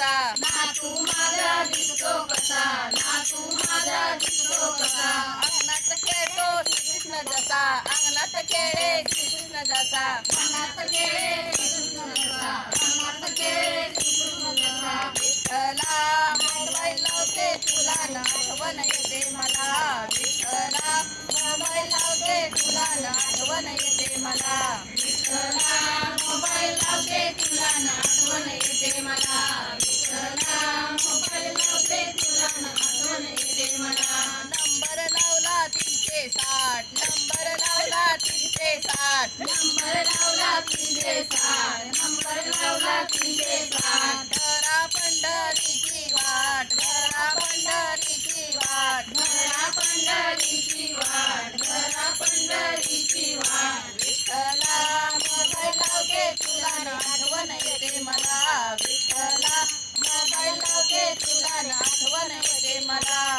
कसा नातू माझा दिसतो कसा नातू माझा दिसतो कसा अंगणात खेळतो श्रीकृष्ण जसा अंगणात खेळे श्रीकृष्ण जसा अंगणात खेळे श्रीकृष्ण जसा अंगणात खेळे श्रीकृष्ण जसा विठ्ठला मोबाईल लावते तुला न आठवण येते मला विठ्ठला मोबाईल लावते तुला न आठवण येते मला विठ्ठला मोबाईल लावते तुला न आठवण येते मला विठ्ठला मोबाईल लावते तुला न आठवण येते मला नंबर लावला 360 नंबर लावला 360 नंबर लावला 360 नंबर लावला 360 घरा पंढरीची वाट घरा पंढरीची वाट घरा पंढरीची वाट घरा पंढरीची वाट विठ्ठला मोबाईल लावते तुला न आठवण येते मला विठ्ठला मोबाईल लावते तुला न आठवण येते मला